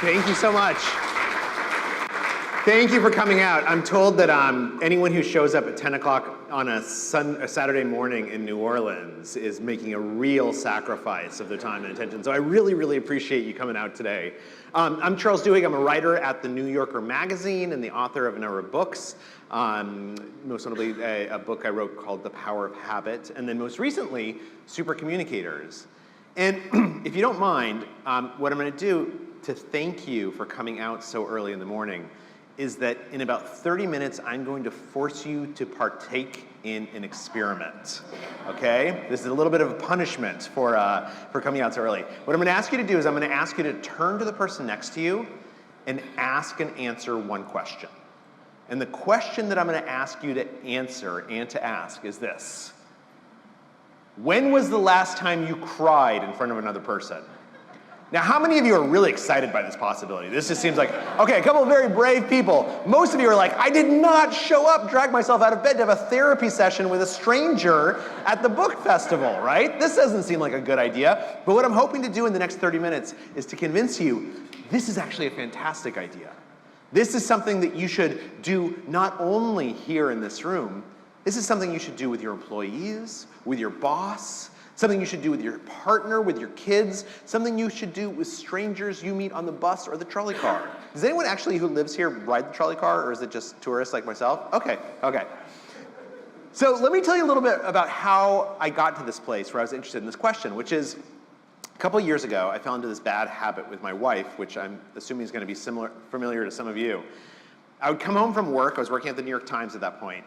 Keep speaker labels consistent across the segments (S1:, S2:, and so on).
S1: Thank you so much. Thank you for coming out. I'm told that anyone who shows up at 10 o'clock on a Saturday morning in New Orleans is making a real sacrifice of their time and attention. So I really, really appreciate you coming out today. I'm Charles Duhigg. I'm a writer at the New Yorker magazine and the author of a number of books. Most notably a book I wrote called The Power of Habit, and then most recently, Supercommunicators. And if you don't mind, what I'm going to do to thank you for coming out so early in the morning is that in about 30 minutes, I'm going to force you to partake in an experiment, okay? This is a little bit of a punishment for coming out so early. What I'm going to ask you to do is I'm going to ask you to turn to the person next to you and ask and answer one question. And the question that I'm going to ask you to answer and to ask is this. When was the last time you cried in front of another person? Now, how many of you are really excited by this possibility? This just seems like, okay, a couple of very brave people. Most of you are like, I did not show up, drag myself out of bed to have a therapy session with a stranger at the book festival, right? This doesn't seem like a good idea. But what I'm hoping to do in the next 30 minutes is to convince you this is actually a fantastic idea. This is something that you should do not only here in this room, this is something you should do with your employees, with your boss, something you should do with your partner, with your kids, something you should do with strangers you meet on the bus or the trolley car. Does anyone actually who lives here ride the trolley car, or is it just tourists like myself? Okay. So let me tell you a little bit about how I got to this place where I was interested in this question, which is a couple of years ago, I fell into this bad habit with my wife, which I'm assuming is going to be familiar to some of you. I would come home from work, I was working at the New York Times at that point,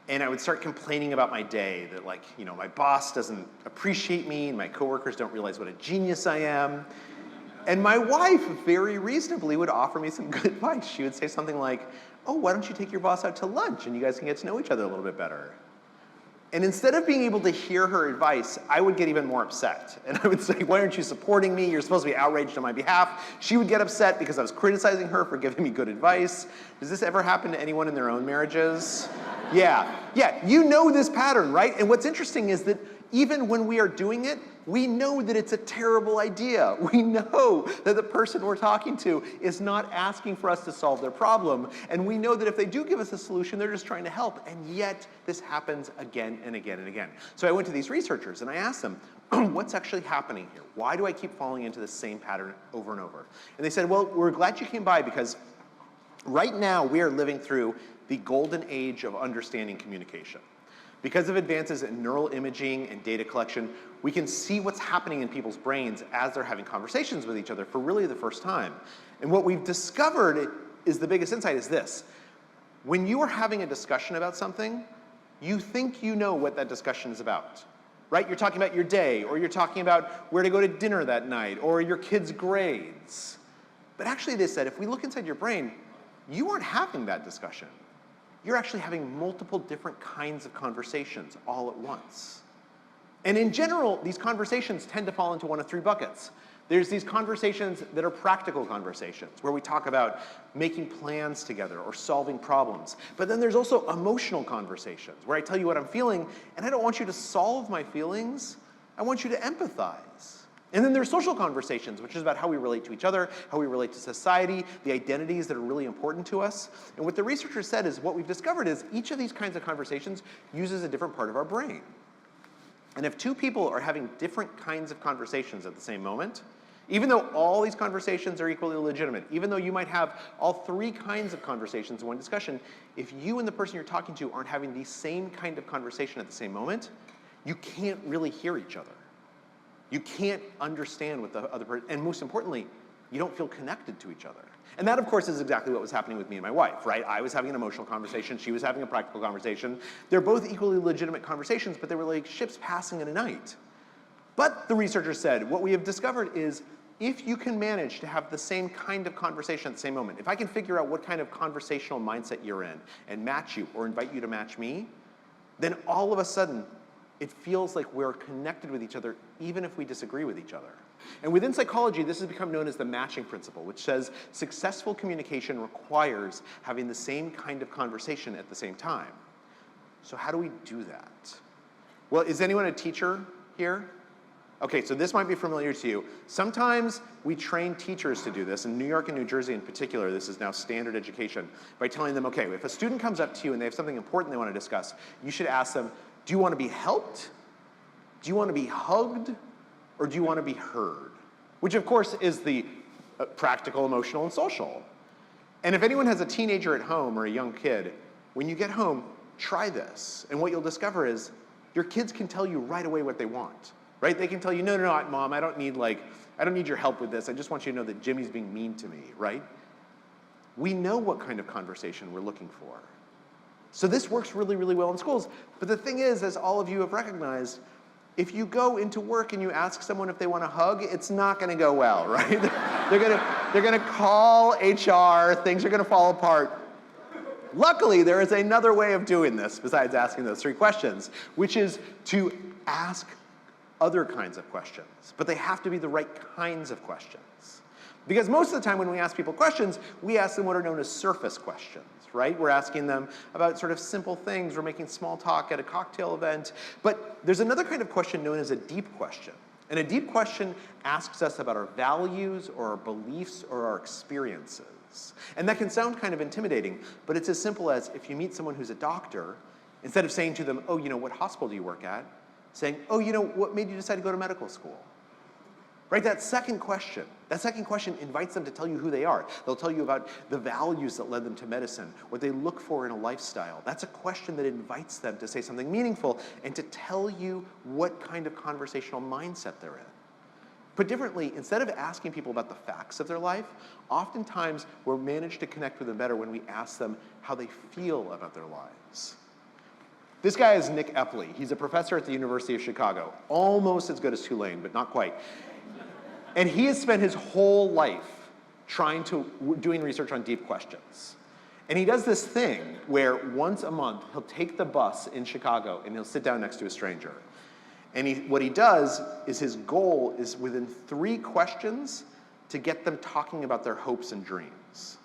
S1: and I would start complaining about my day, that my boss doesn't appreciate me, and my coworkers don't realize what a genius I am. And my wife very reasonably would offer me some good advice. She would say something like, oh, why don't you take your boss out to lunch and you guys can get to know each other a little bit better? And instead of being able to hear her advice, I would get even more upset. And I would say, why aren't you supporting me? You're supposed to be outraged on my behalf. She would get upset because I was criticizing her for giving me good advice. Does this ever happen to anyone in their own marriages? Yeah, you know this pattern, right? And what's interesting is that even when we are doing it, we know that it's a terrible idea. We know that the person we're talking to is not asking for us to solve their problem. And we know that if they do give us a solution, they're just trying to help. And yet, this happens again and again and again. So I went to these researchers and I asked them, what's actually happening here? Why do I keep falling into the same pattern over and over? And they said, well, we're glad you came by because right now we are living through the golden age of understanding communication. Because of advances in neural imaging and data collection, we can see what's happening in people's brains as they're having conversations with each other for really the first time. And what we've discovered is the biggest insight is this. When you are having a discussion about something, you think you know what that discussion is about, right? You're talking about your day, or you're talking about where to go to dinner that night, or your kids' grades. But actually, they said, if we look inside your brain, you aren't having that discussion. You're actually having multiple different kinds of conversations all at once. And in general, these conversations tend to fall into one of three buckets. There's these conversations that are practical conversations, where we talk about making plans together or solving problems. But then there's also emotional conversations, where I tell you what I'm feeling, and I don't want you to solve my feelings. I want you to empathize. And then there's social conversations, which is about how we relate to each other, how we relate to society, the identities that are really important to us. And what the researchers said is what we've discovered is each of these kinds of conversations uses a different part of our brain. And if two people are having different kinds of conversations at the same moment, even though all these conversations are equally legitimate, even though you might have all three kinds of conversations in one discussion, if you and the person you're talking to aren't having the same kind of conversation at the same moment, you can't really hear each other. You can't understand what the other person, and most importantly, you don't feel connected to each other. And that, of course, is exactly what was happening with me and my wife, right? I was having an emotional conversation, she was having a practical conversation. They're both equally legitimate conversations, but they were like ships passing in a night. But the researchers said, what we have discovered is if you can manage to have the same kind of conversation at the same moment, if I can figure out what kind of conversational mindset you're in and match you or invite you to match me, then all of a sudden, it feels like we're connected with each other even if we disagree with each other. And within psychology, this has become known as the matching principle, which says successful communication requires having the same kind of conversation at the same time. So how do we do that? Well, is anyone a teacher here? Okay, so this might be familiar to you. Sometimes we train teachers to do this. In New York and New Jersey in particular, this is now standard education, by telling them, okay, if a student comes up to you and they have something important they want to discuss, you should ask them, do you want to be helped? Do you want to be hugged? Or do you want to be heard? Which of course is the practical, emotional, and social. And if anyone has a teenager at home or a young kid, when you get home, try this. And what you'll discover is your kids can tell you right away what they want. Right? They can tell you, no, Mom, I don't need your help with this. I just want you to know that Jimmy's being mean to me, right? We know what kind of conversation we're looking for. So this works really, really well in schools. But the thing is, as all of you have recognized, if you go into work and you ask someone if they want a hug, it's not gonna go well, right? They're gonna call HR, things are gonna fall apart. Luckily, there is another way of doing this besides asking those 3 questions, which is to ask other kinds of questions, but they have to be the right kinds of questions. Because most of the time when we ask people questions, we ask them what are known as surface questions, right? We're asking them about sort of simple things. We're making small talk at a cocktail event. But there's another kind of question known as a deep question. And a deep question asks us about our values or our beliefs or our experiences. And that can sound kind of intimidating, but it's as simple as if you meet someone who's a doctor, instead of saying to them, oh, what hospital do you work at? Saying, oh, what made you decide to go to medical school? Right, that second question invites them to tell you who they are. They'll tell you about the values that led them to medicine, what they look for in a lifestyle. That's a question that invites them to say something meaningful and to tell you what kind of conversational mindset they're in. Put differently, instead of asking people about the facts of their life, oftentimes we'll manage to connect with them better when we ask them how they feel about their lives. This guy is Nick Epley. He's a professor at the University of Chicago. Almost as good as Tulane, but not quite. And he has spent his whole life doing research on deep questions. And he does this thing where once a month, he'll take the bus in Chicago and he'll sit down next to a stranger. And what he does is his goal is within 3 questions to get them talking about their hopes and dreams.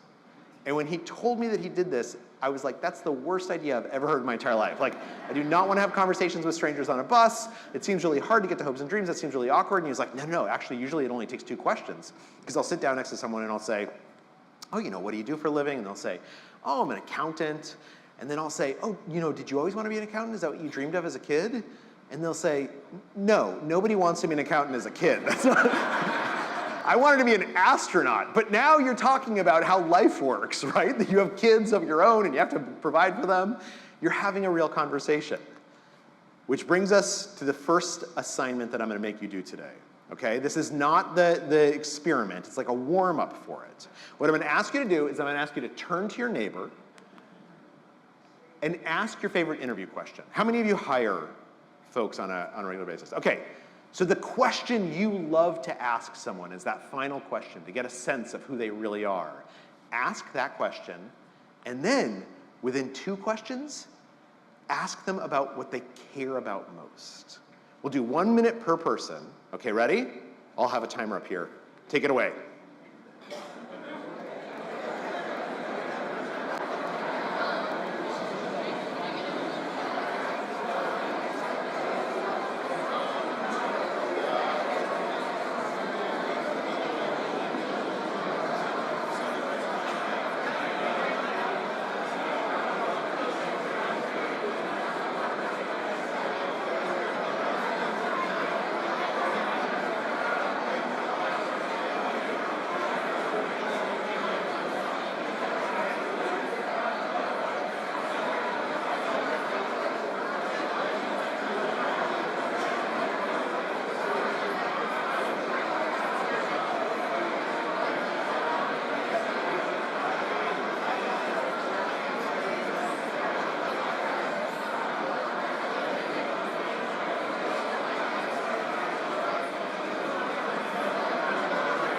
S1: And when he told me that he did this, I was like, that's the worst idea I've ever heard in my entire life. Like, I do not want to have conversations with strangers on a bus. It seems really hard to get to hopes and dreams. That seems really awkward. And he was like, no, actually, usually it only takes 2 questions. Because I'll sit down next to someone and I'll say, oh, what do you do for a living? And they'll say, oh, I'm an accountant. And then I'll say, oh, did you always want to be an accountant? Is that what you dreamed of as a kid? And they'll say, no, nobody wants to be an accountant as a kid. That's not I wanted to be an astronaut, but now you're talking about how life works, right? That you have kids of your own and you have to provide for them. You're having a real conversation. Which brings us to the first assignment that I'm gonna make you do today, okay? This is not the experiment, it's like a warm-up for it. What I'm gonna ask you to do is I'm gonna ask you to turn to your neighbor and ask your favorite interview question. How many of you hire folks on a regular basis? Okay. So the question you love to ask someone is that final question to get a sense of who they really are. Ask that question, and then within 2 questions, ask them about what they care about most. We'll do 1 minute per person. Okay, ready? I'll have a timer up here. Take it away.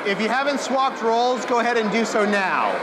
S1: If you haven't swapped roles, go ahead and do so now.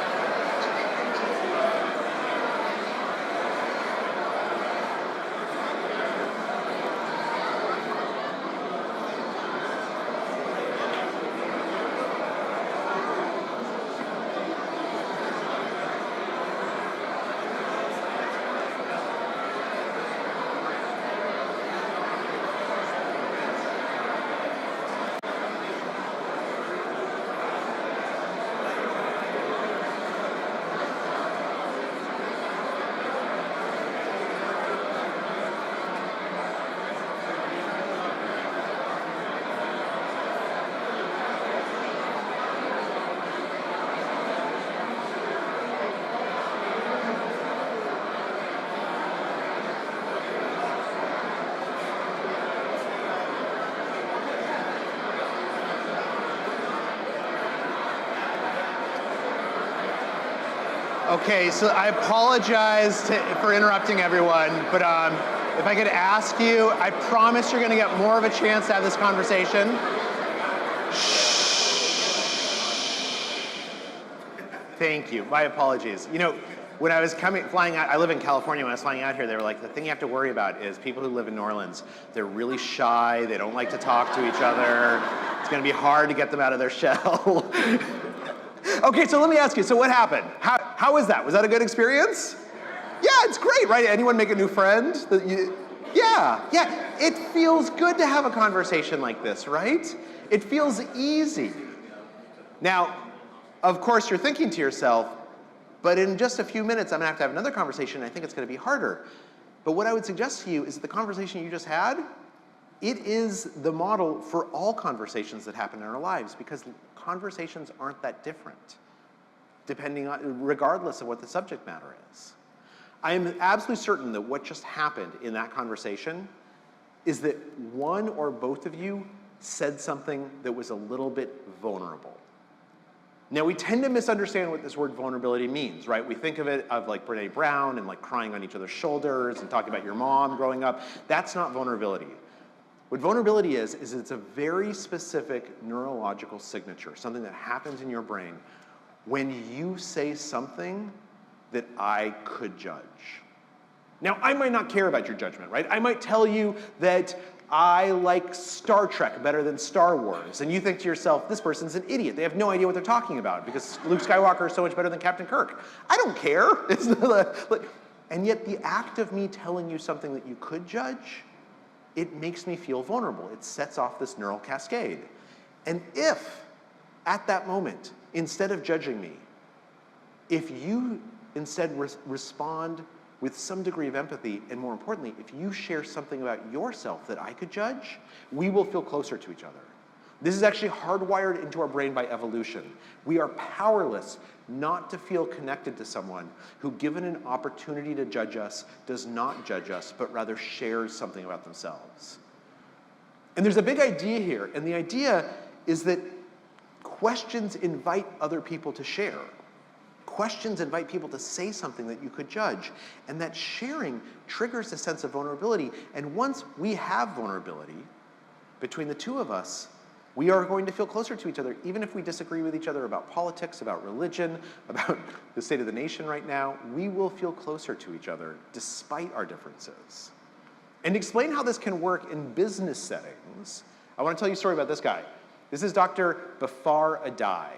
S1: Okay, so I apologize for interrupting everyone, but if I could ask you, I promise you're going to get more of a chance to have this conversation. Thank you. My apologies. You know, when I was flying out, I live in California. When I was flying out here, they were like, the thing you have to worry about is people who live in New Orleans. They're really shy. They don't like to talk to each other. It's going to be hard to get them out of their shell. Okay, so let me ask you. So what happened? How was that? Was that a good experience? Yeah, it's great, right? Anyone make a new friend? Yeah. It feels good to have a conversation like this, right? It feels easy. Now, of course, you're thinking to yourself, but in just a few minutes, I'm going to have another conversation, and I think it's going to be harder. But what I would suggest to you is that the conversation you just had, it is the model for all conversations that happen in our lives, because conversations aren't that different, regardless of what the subject matter is. I am absolutely certain that what just happened in that conversation is that one or both of you said something that was a little bit vulnerable. Now, we tend to misunderstand what this word vulnerability means, right? We think of it of like Brene Brown and like crying on each other's shoulders and talking about your mom growing up. That's not vulnerability. What vulnerability is it's a very specific neurological signature, something that happens in your brain when you say something that I could judge. Now, I might not care about your judgment, right? I might tell you that I like Star Trek better than Star Wars, and you think to yourself, this person's an idiot. They have no idea what they're talking about because Luke Skywalker is so much better than Captain Kirk. I don't care. And yet the act of me telling you something that you could judge, it makes me feel vulnerable. It sets off this neural cascade. And if, at that moment, instead of judging me, if you instead respond with some degree of empathy, and more importantly, if you share something about yourself that I could judge, we will feel closer to each other. This is actually hardwired into our brain by evolution. We are powerless not to feel connected to someone who, given an opportunity to judge us, does not judge us, but rather shares something about themselves. And there's a big idea here, and the idea is that questions invite other people to share. Questions invite people to say something that you could judge. And that sharing triggers a sense of vulnerability. And once we have vulnerability between the two of us, we are going to feel closer to each other, even if we disagree with each other about politics, about religion, about the state of the nation right now. We will feel closer to each other despite our differences. And to explain how this can work in business settings, I want to tell you a story about this guy. This is Dr. Bafar Adai.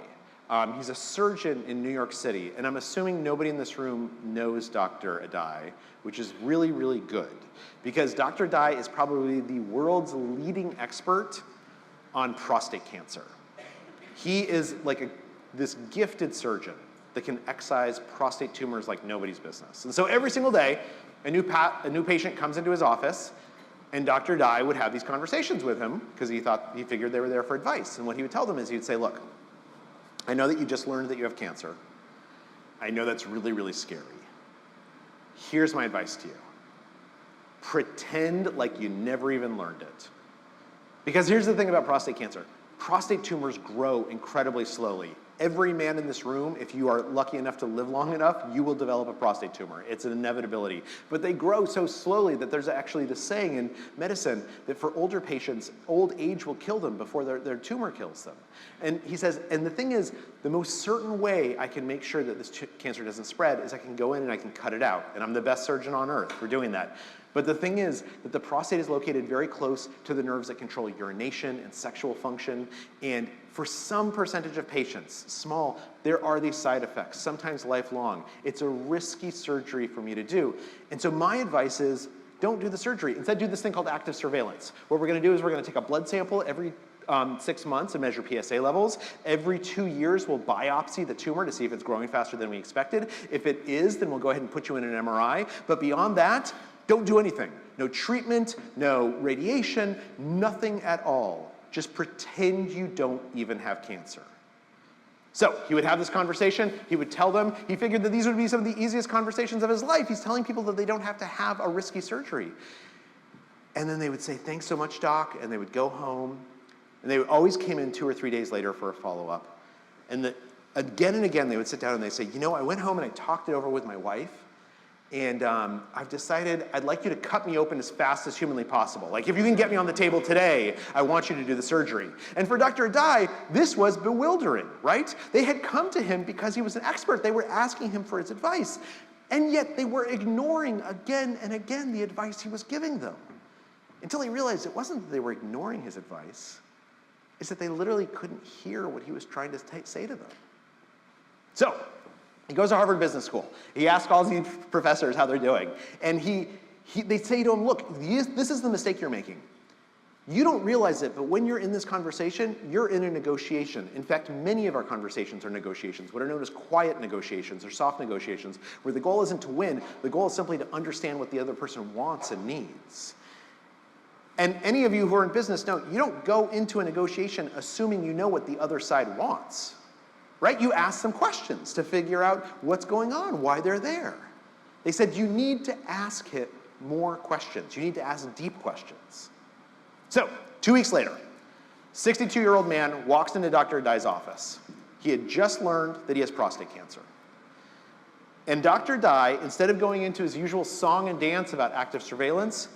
S1: He's a surgeon in New York City, and I'm assuming nobody in this room knows Dr. Adai, which is really, really good, because Dr. Adai is probably the world's leading expert on prostate cancer. He is like this gifted surgeon that can excise prostate tumors like nobody's business. And so every single day, a new patient comes into his office, and Dr. Adai would have these conversations with him because he figured they were there for advice. And what he would tell them is he'd say, look, I know that you just learned that you have cancer. I know that's really, really scary. Here's my advice to you. Pretend like you never even learned it. Because here's the thing about prostate cancer. Prostate tumors grow incredibly slowly. Every man in this room, if you are lucky enough to live long enough, you will develop a prostate tumor. It's an inevitability. But they grow so slowly that there's actually this saying in medicine that for older patients, old age will kill them before their tumor kills them. And he says, and the thing is, the most certain way I can make sure that this cancer doesn't spread is I can go in and I can cut it out. And I'm the best surgeon on earth for doing that. But the thing is that the prostate is located very close to the nerves that control urination and sexual function. And for some percentage of patients, small, there are these side effects, sometimes lifelong. It's a risky surgery for me to do. And so my advice is, don't do the surgery. Instead, do this thing called active surveillance. What we're going to do is we're going to take a blood sample every 6 months and measure PSA levels. Every 2 years, we'll biopsy the tumor to see if it's growing faster than we expected. If it is, then we'll go ahead and put you in an MRI. But beyond that, don't do anything. No treatment, no radiation, nothing at all. Just pretend you don't even have cancer. So he would have this conversation, he would tell them, he figured that these would be some of the easiest conversations of his life. He's telling people that they don't have to have a risky surgery. And then they would say, thanks so much, doc, and they would go home. And they always came in 2 or 3 days later for a follow-up. And again and again, they would sit down and they'd say, you know, I went home and I talked it over with my wife, and I've decided I'd like you to cut me open as fast as humanly possible. Like, if you can get me on the table today, I want you to do the surgery. And for Dr. Dye, this was bewildering, right? They had come to him because he was an expert. They were asking him for his advice. And yet they were ignoring again and again the advice he was giving them. Until he realized it wasn't that they were ignoring his advice, it's that they literally couldn't hear what he was trying to say to them. So, he goes to Harvard Business School. He asks all these professors how they're doing. And they say to him, look, this is the mistake you're making. You don't realize it, but when you're in this conversation, you're in a negotiation. In fact, many of our conversations are negotiations, what are known as quiet negotiations or soft negotiations, where the goal isn't to win, the goal is simply to understand what the other person wants and needs. And any of you who are in business know, you don't go into a negotiation assuming you know what the other side wants. Right? You ask them questions to figure out what's going on, why they're there. They said you need to ask it more questions. You need to ask deep questions. So, 2 weeks later, 62-year-old man walks into Dr. Dye's office. He had just learned that he has prostate cancer. And Dr. Dye, instead of going into his usual song and dance about active surveillance,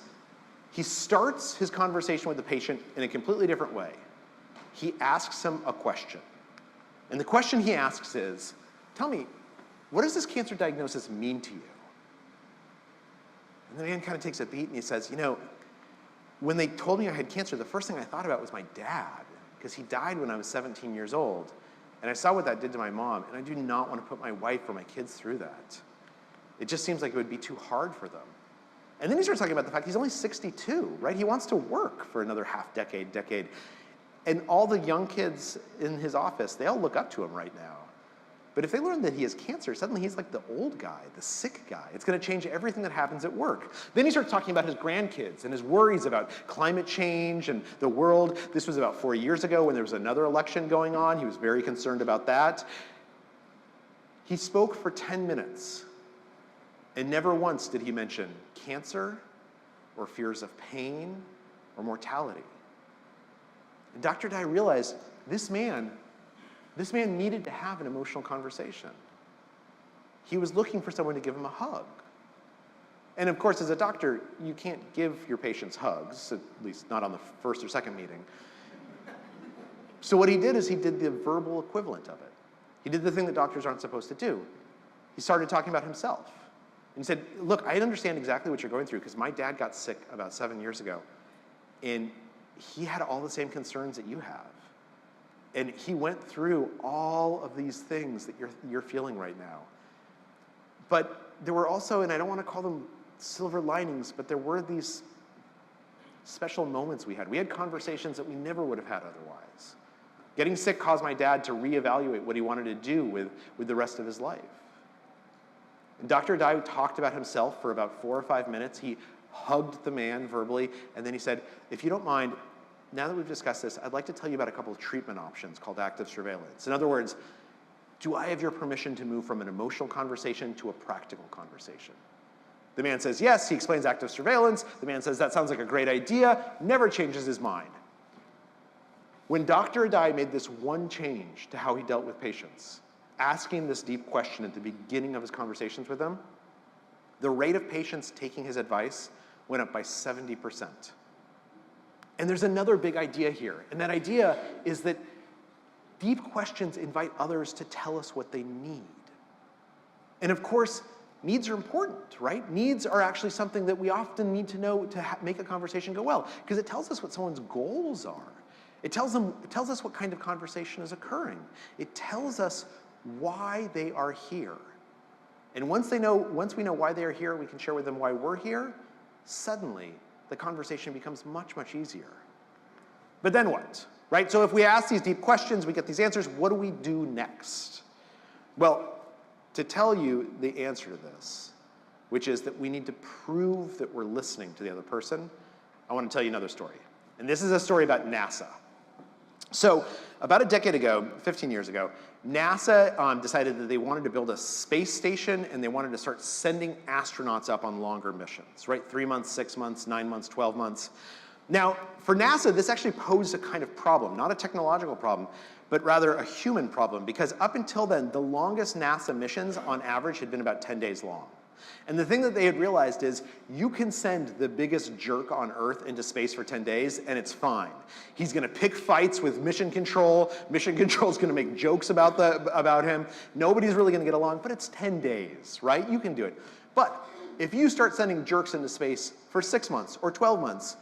S1: he starts his conversation with the patient in a completely different way. He asks him a question. And the question he asks is, tell me, what does this cancer diagnosis mean to you? And the man kind of takes a beat and he says, you know, when they told me I had cancer, the first thing I thought about was my dad, because he died when I was 17 years old. And I saw what that did to my mom, and I do not want to put my wife or my kids through that. It just seems like it would be too hard for them. And then he starts talking about the fact he's only 62, right? He wants to work for another decade. And all the young kids in his office, they all look up to him right now. But if they learn that he has cancer, suddenly he's like the old guy, the sick guy. It's going to change everything that happens at work. Then he starts talking about his grandkids and his worries about climate change and the world. This was about 4 years ago when there was another election going on. He was very concerned about that. He spoke for 10 minutes, and never once did he mention cancer or fears of pain or mortality. And Dr. Dye realized this man needed to have an emotional conversation. He was looking for someone to give him a hug. And of course, as a doctor, you can't give your patients hugs, at least not on the first or second meeting. So what he did is he did the verbal equivalent of it. He did the thing that doctors aren't supposed to do. He started talking about himself. And he said, look, I understand exactly what you're going through because my dad got sick about 7 years ago. And he had all the same concerns that you have. And he went through all of these things that you're feeling right now. But there were also, and I don't want to call them silver linings, but there were these special moments we had. We had conversations that we never would have had otherwise. Getting sick caused my dad to reevaluate what he wanted to do with the rest of his life. And Dr. Dye talked about himself for about 4 or 5 minutes. He hugged the man verbally, and then he said, if you don't mind, now that we've discussed this, I'd like to tell you about a couple of treatment options called active surveillance. In other words, do I have your permission to move from an emotional conversation to a practical conversation? The man says yes. He explains active surveillance. The man says that sounds like a great idea, never changes his mind. When Dr. Dye made this one change to how he dealt with patients, asking this deep question at the beginning of his conversations with them, the rate of patients taking his advice went up by 70%. And there's another big idea here, and that idea is that deep questions invite others to tell us what they need. And of course, needs are important, right? Needs are actually something that we often need to know to make a conversation go well, because it tells us what someone's goals are. It tells us what kind of conversation is occurring. It tells us why they are here. And once we know why they are here, we can share with them why we're here, suddenly the conversation becomes much, much easier. But then what, right? So if we ask these deep questions, we get these answers, what do we do next? Well, to tell you the answer to this, which is that we need to prove that we're listening to the other person, I want to tell you another story. And this is a story about NASA. So about a decade ago, 15 years ago, NASA decided that they wanted to build a space station and they wanted to start sending astronauts up on longer missions, right? 3 months, 6 months, 9 months, 12 months. Now, for NASA, this actually posed a kind of problem, not a technological problem, but rather a human problem, because up until then, the longest NASA missions on average had been about 10 days long. And the thing that they had realized is you can send the biggest jerk on Earth into space for 10 days and it's fine. He's gonna pick fights with mission control. Mission control's gonna make jokes about him. Nobody's really gonna get along, but it's 10 days, right? You can do it. But if you start sending jerks into space for 6 months or 12 months,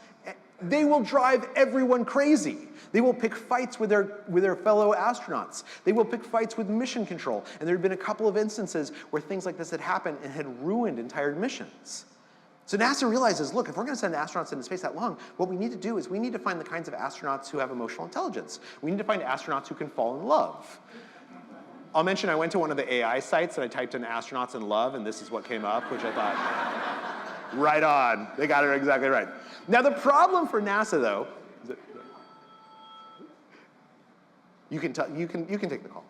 S1: they will drive everyone crazy. They will pick fights with their fellow astronauts. They will pick fights with mission control. And there had been a couple of instances where things like this had happened and had ruined entire missions. So NASA realizes, look, if we're gonna send astronauts into space that long, what we need to do is we need to find the kinds of astronauts who have emotional intelligence. We need to find astronauts who can fall in love. I'll mention I went to one of the AI sites and I typed in astronauts in love, and this is what came up, which I thought, right on. They got it exactly right. Now the problem for NASA, though, you can take the call.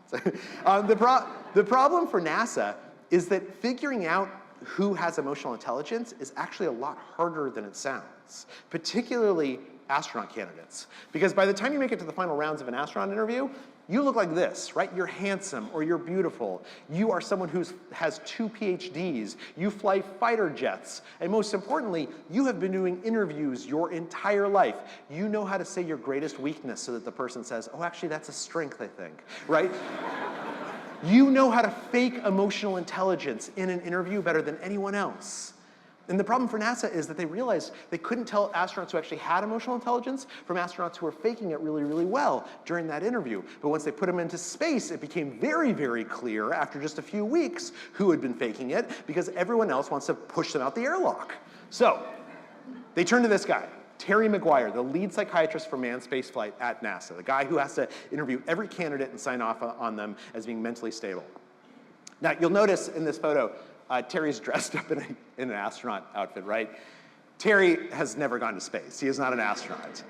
S1: The problem for NASA is that figuring out who has emotional intelligence is actually a lot harder than it sounds, particularly astronaut candidates. Because by the time you make it to the final rounds of an astronaut interview, you look like this, right? You're handsome or you're beautiful. You are someone who has 2 PhDs. You fly fighter jets. And most importantly, you have been doing interviews your entire life. You know how to say your greatest weakness so that the person says, oh, actually, that's a strength, I think, right? You know how to fake emotional intelligence in an interview better than anyone else. And the problem for NASA is that they realized they couldn't tell astronauts who actually had emotional intelligence from astronauts who were faking it really, really well during that interview. But once they put them into space, it became very, very clear after just a few weeks who had been faking it, because everyone else wants to push them out the airlock. So they turned to this guy, Terry McGuire, the lead psychiatrist for manned spaceflight at NASA, the guy who has to interview every candidate and sign off on them as being mentally stable. Now, you'll notice in this photo, Terry's dressed up in an astronaut outfit, right? Terry has never gone to space. He is not an astronaut.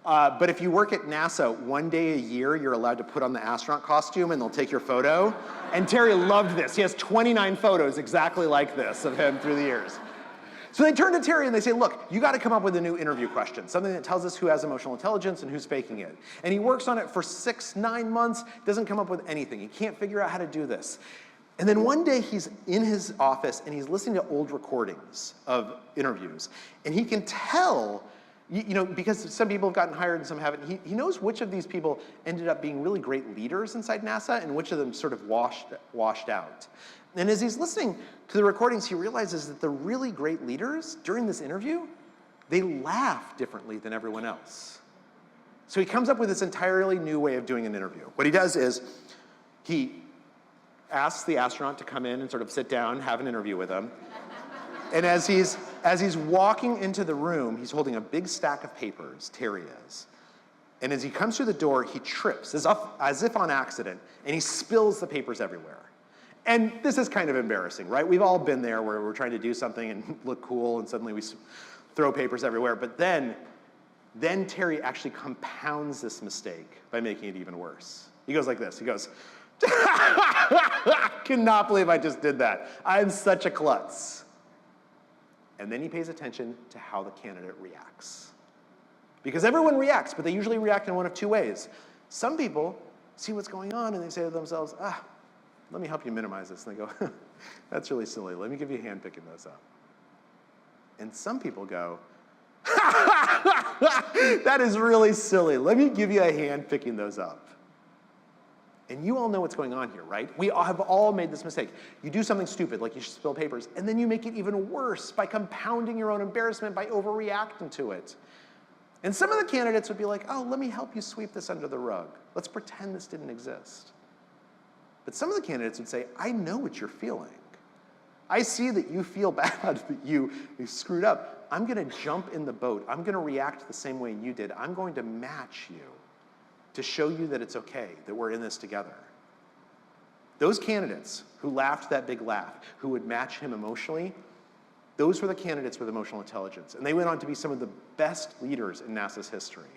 S1: But if you work at NASA, one day a year, you're allowed to put on the astronaut costume and they'll take your photo. And Terry loved this. He has 29 photos exactly like this of him through the years. So they turn to Terry and they say, look, you gotta come up with a new interview question, something that tells us who has emotional intelligence and who's faking it. And he works on it for 6-9 months, doesn't come up with anything. He can't figure out how to do this. And then one day he's in his office and he's listening to old recordings of interviews. And he can tell, you know, because some people have gotten hired and some haven't, he knows which of these people ended up being really great leaders inside NASA and which of them sort of washed out. And as he's listening to the recordings, he realizes that the really great leaders during this interview, they laugh differently than everyone else. So he comes up with this entirely new way of doing an interview. What he does is he asks the astronaut to come in and sort of sit down, have an interview with him. And as he's walking into the room, he's holding a big stack of papers, Terry is. And as he comes through the door, he trips, as if on accident, and he spills the papers everywhere. And this is kind of embarrassing, right? We've all been there where we're trying to do something and look cool, and suddenly we throw papers everywhere. But then Terry actually compounds this mistake by making it even worse. He goes like this, he goes, I cannot believe I just did that. I'm such a klutz. And then he pays attention to how the candidate reacts. Because everyone reacts, but they usually react in one of two ways. Some people see what's going on and they say to themselves, let me help you minimize this. And they go, that's really silly. Let me give you a hand picking those up. And some people go, that is really silly. Let me give you a hand picking those up. And you all know what's going on here, right? We have all made this mistake. You do something stupid, like you spill papers, and then you make it even worse by compounding your own embarrassment by overreacting to it. And some of the candidates would be like, oh, let me help you sweep this under the rug. Let's pretend this didn't exist. But some of the candidates would say, I know what you're feeling. I see that you feel bad, that you screwed up. I'm gonna jump in the boat. I'm gonna react the same way you did. I'm going to match you to show you that it's okay, that we're in this together. Those candidates who laughed that big laugh, who would match him emotionally, those were the candidates with emotional intelligence. And they went on to be some of the best leaders in NASA's history.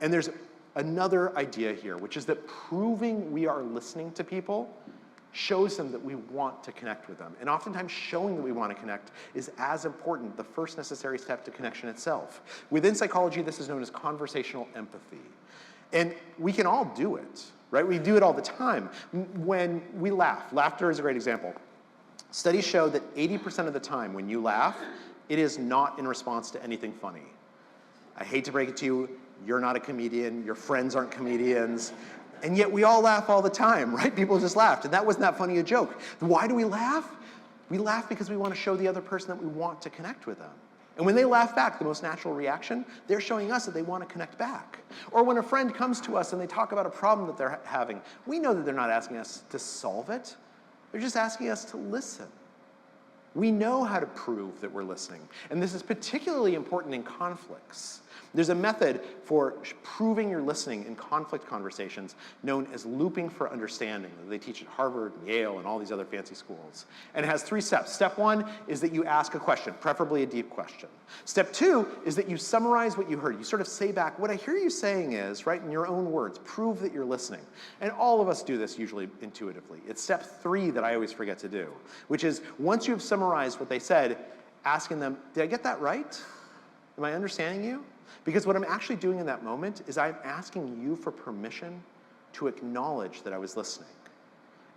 S1: And there's another idea here, which is that proving we are listening to people
S2: shows them that we want to connect with them. And oftentimes showing that we want to connect is as important, the first necessary step to connection itself. Within psychology, this is known as conversational empathy. And we can all do it, right? We do it all the time. When we laugh, laughter is a great example. Studies show that 80% of the time when you laugh, it is not in response to anything funny. I hate to break it to you, you're not a comedian, your friends aren't comedians, and yet we all laugh all the time, right? People just laughed, and that wasn't that funny a joke. Why do we laugh? We laugh because we want to show the other person that we want to connect with them. And when they laugh back, the most natural reaction, they're showing us that they want to connect back. Or when a friend comes to us and they talk about a problem that they're having, we know that they're not asking us to solve it. They're just asking us to listen. We know how to prove that we're listening. And this is particularly important in conflicts. There's a method for proving you're listening in conflict conversations known as looping for understanding that they teach at Harvard and Yale and all these other fancy schools. And it has 3 steps. Step 1 is that you ask a question, preferably a deep question. Step 2 is that you summarize what you heard. You sort of say back, what I hear you saying is, right, in your own words, prove that you're listening. And all of us do this usually intuitively. It's step 3 that I always forget to do, which is once you've summarized what they said, asking them, did I get that right? Am I understanding you? Because what I'm actually doing in that moment is I'm asking you for permission to acknowledge that I was listening.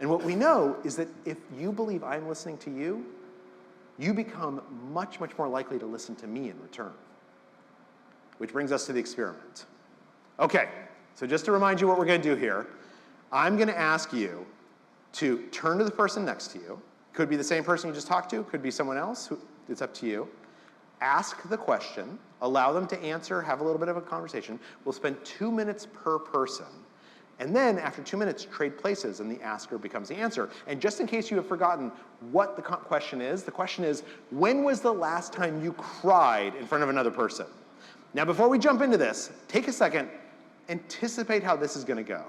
S2: And what we know is that if you believe I'm listening to you, you become much, much more likely to listen to me in return. Which brings us to the experiment. Okay, so just to remind you what we're going to do here, I'm going to ask you to turn to the person next to you. Could be the same person you just talked to, could be someone else. It's up to you. Ask the question, allow them to answer, have a little bit of a conversation. We'll spend 2 minutes per person. And then after 2 minutes, trade places and the asker becomes the answer. And just in case you have forgotten what the question is, when was the last time you cried in front of another person? Now before we jump into this, take a second, anticipate how this is gonna go.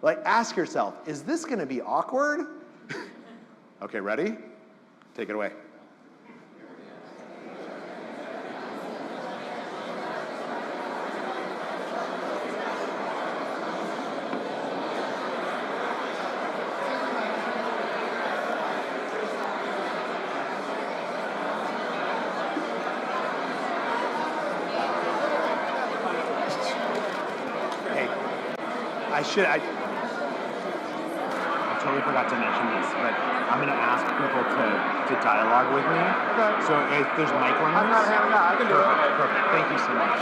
S2: Like ask yourself, is this gonna be awkward? Okay, ready? Take it away. I totally forgot to mention this, but I'm going to ask people to dialogue with me. Okay. So if there's mic runners. I'm not having that. I can do it. Perfect. Thank you so much.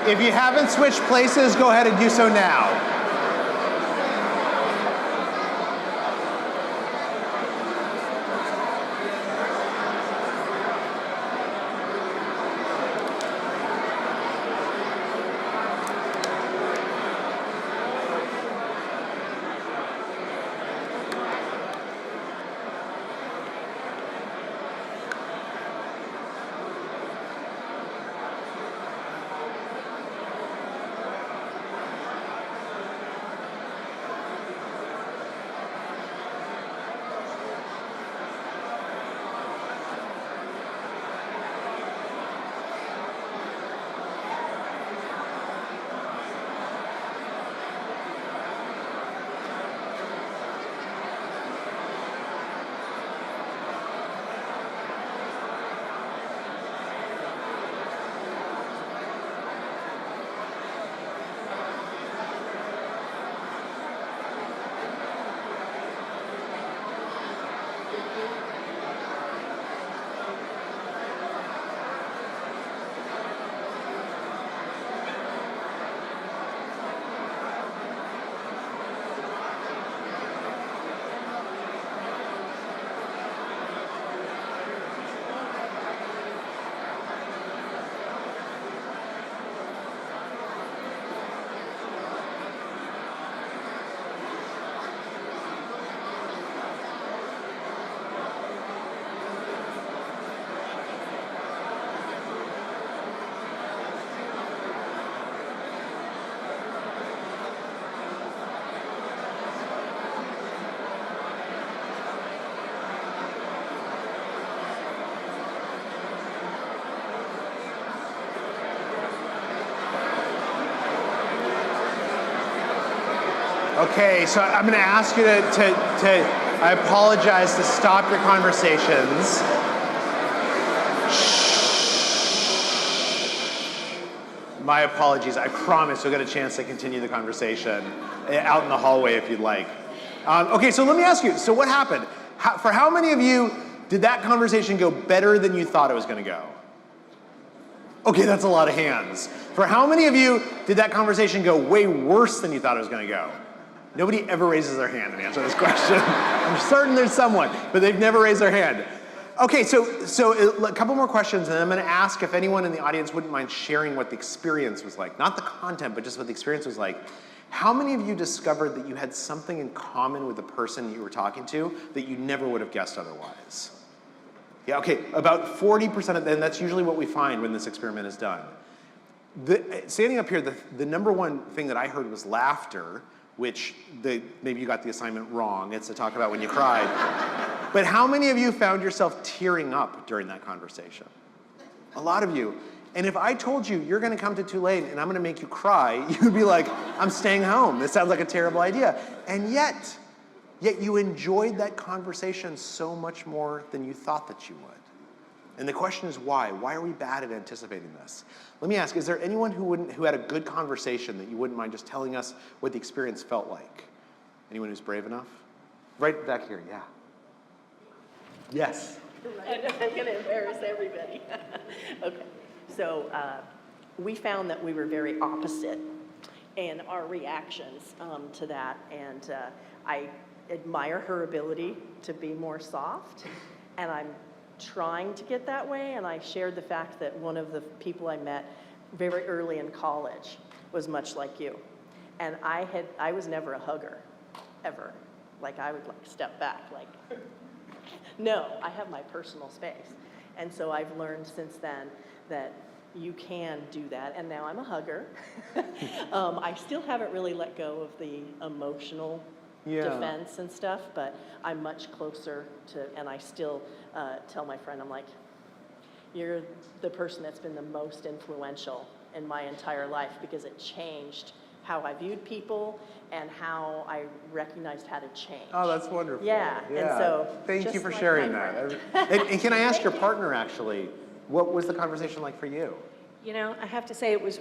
S2: If you haven't switched places, go ahead and do so now.
S1: Okay, so I'm going to ask you I apologize, to stop your conversations. My apologies. I promise you'll get a chance to continue the conversation out in the hallway if you'd like. Okay, so let me ask you, so what happened? For how many of you did that conversation go better than you thought it was going to go? Okay, that's a lot of hands. For how many of you did that conversation go way worse than you thought it was going to go? Nobody ever raises their hand to answer this question. I'm certain there's someone, but they've never raised their hand. Okay, so a couple more questions, and then I'm going to ask if anyone in the audience wouldn't mind sharing what the experience was like. Not the content, but just what the experience was like. How many of you discovered that you had something in common with the person you were talking to that you never would have guessed otherwise? Yeah, okay, about 40% of, and that's usually what we find when this experiment is done. Standing up here, the number one thing that I heard was laughter, which maybe you got the assignment wrong. It's to talk about when you cried. But how many of you found yourself tearing up during that conversation? A lot of you. And if I told you, you're going to come to Tulane and I'm going to make you cry, you'd be like, I'm staying home. This sounds like a terrible idea. And yet you enjoyed that conversation so much more than you thought that you would. And the question is why? Why are we bad at anticipating this? Let me ask, is there anyone who had a good conversation that you wouldn't mind just telling us what the experience felt like? Anyone who's brave enough? Right back here, yeah. Yes.
S3: I'm going to embarrass everybody. Okay, so we found that we were very opposite in our reactions to that, and I admire her ability to be more soft, and I'm trying to get that way, and I shared the fact that one of the people I met very early in college was much like you. And I was never a hugger, ever. Like, I would step back, like, no, I have my personal space. And so I've learned since then that you can do that, and now I'm a hugger. I still haven't really let go of the emotional defense and stuff, but I'm much closer to, and I still tell my friend, I'm like, you're the person that's been the most influential in my entire life, because it changed how I viewed people and how I recognized how to change.
S1: Oh, that's wonderful.
S3: Yeah. And so
S1: thank you for sharing that. And can I ask your partner, actually, what was the conversation like for you?
S4: You know, I have to say it was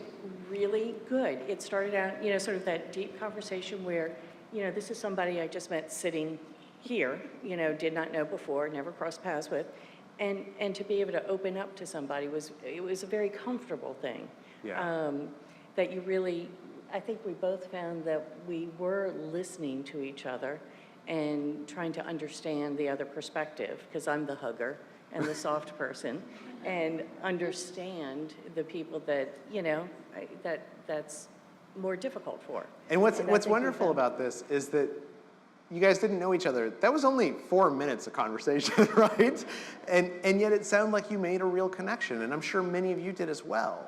S4: really good. It started out, sort of that deep conversation where, this is somebody I just met sitting here, did not know before, never crossed paths with. And to be able to open up to somebody was a very comfortable thing.
S1: Yeah.
S4: That you really, I think we both found that we were listening to each other and trying to understand the other perspective, because I'm the hugger and the soft person, and understand the people that, that's more difficult for.
S1: And what's wonderful about this is that you guys didn't know each other. That was only 4 minutes of conversation, right? And yet it sounded like you made a real connection, and I'm sure many of you did as well.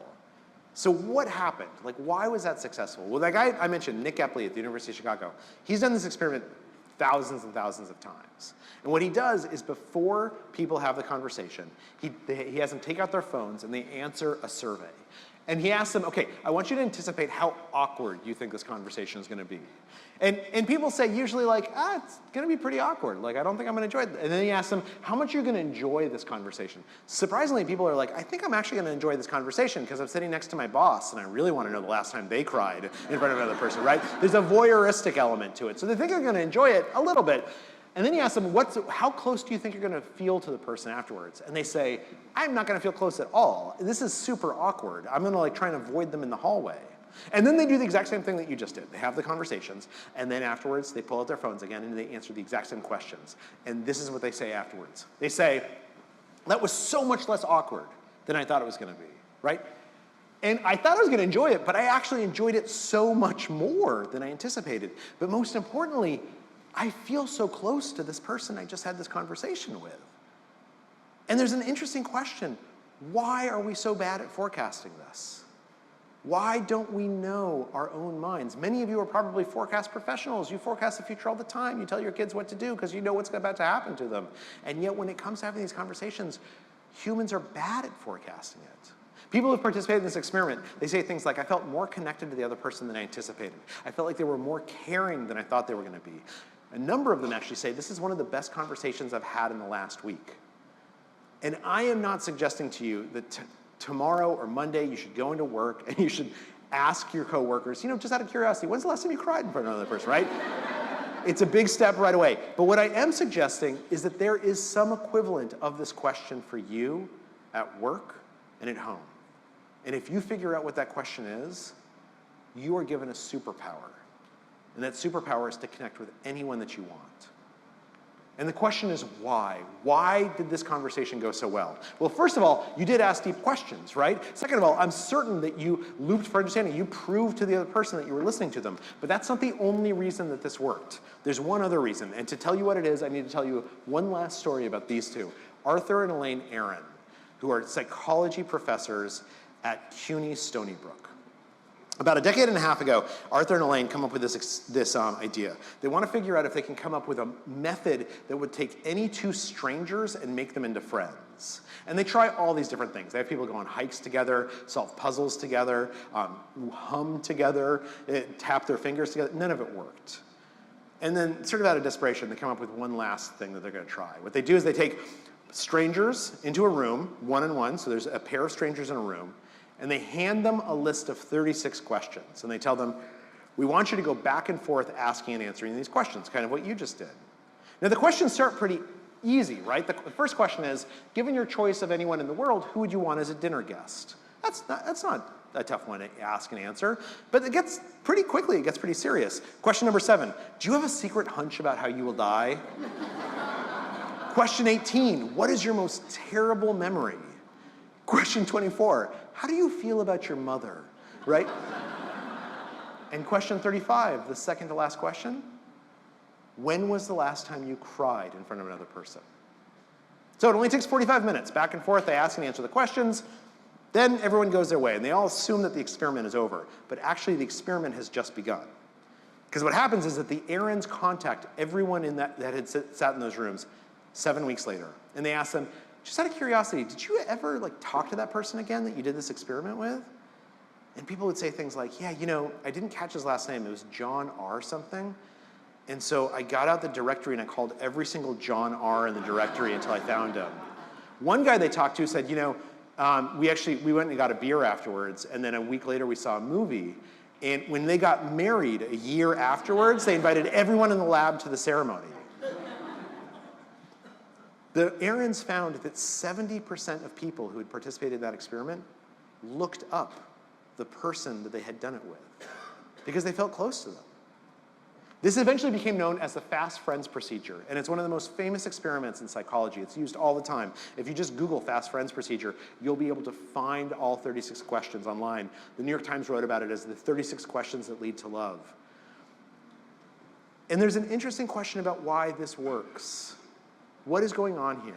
S1: So what happened? Like, why was that successful? Well, that guy I mentioned, Nick Epley at the University of Chicago, he's done this experiment thousands and thousands of times. And what he does is, before people have the conversation, he has them take out their phones and they answer a survey. And he asks them, okay, I want you to anticipate how awkward you think this conversation is going to be. And people say usually like, it's going to be pretty awkward. Like, I don't think I'm going to enjoy it. And then he asks them, how much are you going to enjoy this conversation? Surprisingly, people are like, I think I'm actually going to enjoy this conversation because I'm sitting next to my boss and I really want to know the last time they cried in front of another person, right? There's a voyeuristic element to it. So they think they're going to enjoy it a little bit. And then you ask them, how close do you think you're going to feel to the person afterwards? And they say, I'm not going to feel close at all. This is super awkward. I'm going to try and avoid them in the hallway. And then they do the exact same thing that you just did. They have the conversations, and then afterwards they pull out their phones again and they answer the exact same questions. And this is what they say afterwards. They say, that was so much less awkward than I thought it was going to be, right? And I thought I was going to enjoy it, but I actually enjoyed it so much more than I anticipated. But most importantly, I feel so close to this person I just had this conversation with. And there's an interesting question. Why are we so bad at forecasting this? Why don't we know our own minds? Many of you are probably forecast professionals. You forecast the future all the time. You tell your kids what to do because you know what's about to happen to them. And yet when it comes to having these conversations, humans are bad at forecasting it.
S2: People who've participated in this experiment, they say things like, I felt more connected to the other person than I anticipated. I felt like they were more caring than I thought they were going to be. A number of them actually say, this is one of the best conversations I've had in the last week. And I am not suggesting to you that tomorrow or Monday you should go into work and you should ask your coworkers, just out of curiosity, when's the last time you cried in front of another person, right? It's a big step right away. But what I am suggesting is that there is some equivalent of this question for you at work and at home. And if you figure out what that question is, you are given a superpower. And that superpower is to connect with anyone that you want. And the question is why? Why did this conversation go so well? Well, first of all, you did ask deep questions, right? Second of all, I'm certain that you looped for understanding. You proved to the other person that you were listening to them. But that's not the only reason that this worked. There's one other reason. And to tell you what it is, I need to tell you one last story about these two. Arthur and Elaine Aaron, who are psychology professors at CUNY Stony Brook. About a decade and a half ago, Arthur and Elaine come up with this idea. They want to figure out if they can come up with a method that would take any two strangers and make them into friends. And they try all these different things. They have people go on hikes together, solve puzzles together, hum together, tap their fingers together. None of it worked. And then, sort of out of desperation, they come up with one last thing that they're going to try. What they do is they take strangers into a room, one-on-one, so there's a pair of strangers in a room, and they hand them a list of 36 questions. And they tell them, we want you to go back and forth asking and answering these questions, kind of what you just did. Now, the questions start pretty easy, right? The first question is, given your choice of anyone in the world, who would you want as a dinner guest? That's not a tough one to ask and answer, but it gets pretty serious. Question number 7, do you have a secret hunch about how you will die? Question 18, what is your most terrible memory? Question 24, how do you feel about your mother, right? And question 35, the second to last question, when was the last time you cried in front of another person? So it only takes 45 minutes. Back and forth, they ask and answer the questions. Then everyone goes their way, and they all assume that the experiment is over. But actually, the experiment has just begun. Because what happens is that the Aarons contact everyone in that had sat in those rooms 7 weeks later. And they ask them, just out of curiosity, did you ever talk to that person again that you did this experiment with? And people would say things like, yeah, I didn't catch his last name. It was John R. something. And so I got out the directory and I called every single John R. in the directory until I found him. One guy they talked to said, we went and got a beer afterwards, and then a week later we saw a movie. And when they got married a year afterwards, they invited everyone in the lab to the ceremony. The Aarons found that 70% of people who had participated in that experiment looked up the person that they had done it with because they felt close to them. This eventually became known as the fast friends procedure, and it's one of the most famous experiments in psychology. It's used all the time. If you just Google fast friends procedure, you'll be able to find all 36 questions online. The New York Times wrote about it as the 36 questions that lead to love. And there's an interesting question about why this works. What is going on here?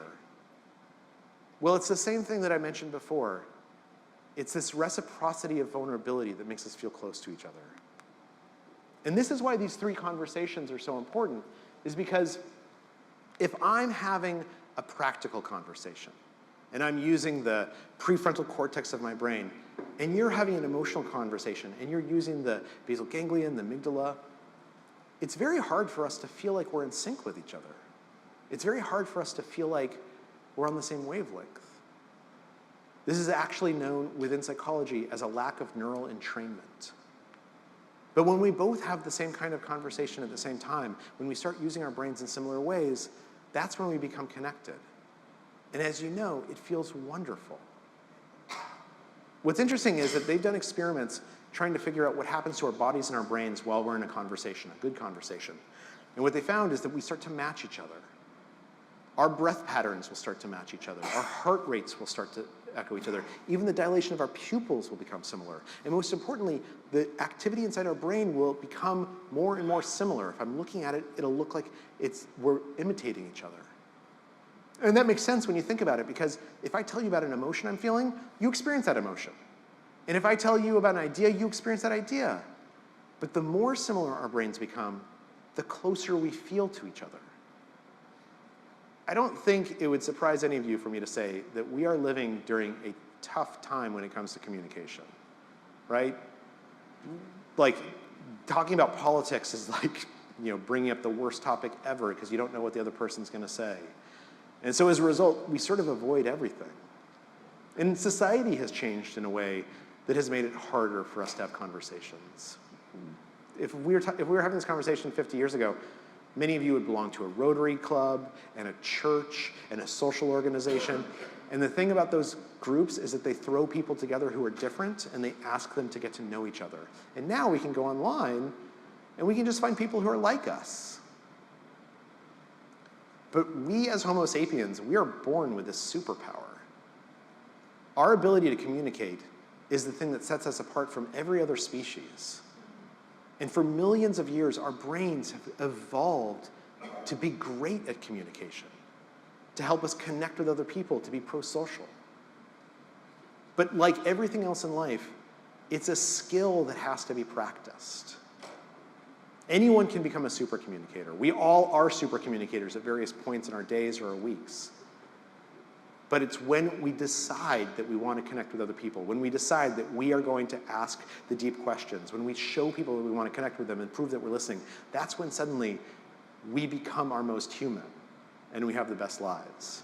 S2: Well, it's the same thing that I mentioned before. It's this reciprocity of vulnerability that makes us feel close to each other. And this is why these 3 conversations are so important, is because if I'm having a practical conversation, and I'm using the prefrontal cortex of my brain, and you're having an emotional conversation, and you're using the basal ganglion, the amygdala, it's very hard for us to feel like we're in sync with each other. It's very hard for us to feel like we're on the same wavelength. This is actually known within psychology as a lack of neural entrainment. But when we both have the same kind of conversation at the same time, when we start using our brains in similar ways, that's when we become connected. And as you know, it feels wonderful. What's interesting is that they've done experiments trying to figure out what happens to our bodies and our brains while we're in a conversation, a good conversation. And what they found is that we start to match each other. Our breath patterns will start to match each other. Our heart rates will start to echo each other. Even the dilation of our pupils will become similar. And most importantly, the activity inside our brain will become more and more similar. If I'm looking at it, it'll look like we're imitating each other. And that makes sense when you think about it, because if I tell you about an emotion I'm feeling, you experience that emotion. And if I tell you about an idea, you experience that idea. But the more similar our brains become, the closer we feel to each other. I don't think it would surprise any of you for me to say that we are living during a tough time when it comes to communication, right? Like, talking about politics is like, bringing up the worst topic ever because you don't know what the other person's going to say. And so as a result, we sort of avoid everything. And society has changed in a way that has made it harder for us to have conversations. If we were having this conversation 50 years ago, many of you would belong to a Rotary Club and a church and a social organization. And the thing about those groups is that they throw people together who are different and they ask them to get to know each other. And now we can go online and we can just find people who are like us. But we as Homo sapiens, we are born with this superpower. Our ability to communicate is the thing that sets us apart from every other species. And for millions of years, our brains have evolved to be great at communication, to help us connect with other people, to be pro-social. But like everything else in life, it's a skill that has to be practiced. Anyone can become a super communicator. We all are super communicators at various points in our days or our weeks. But it's when we decide that we want to connect with other people, when we decide that we are going to ask the deep questions, when we show people that we want to connect with them and prove that we're listening, that's when suddenly we become our most human and we have the best lives.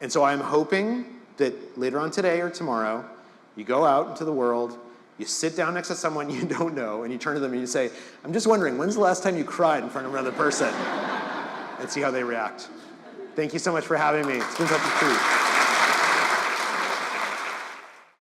S2: And so I'm hoping that later on today or tomorrow, you go out into the world, you sit down next to someone you don't know, and you turn to them and you say, I'm just wondering, when's the last time you cried in front of another person? And see how they react. Thank you so much for having me. It's been such a treat.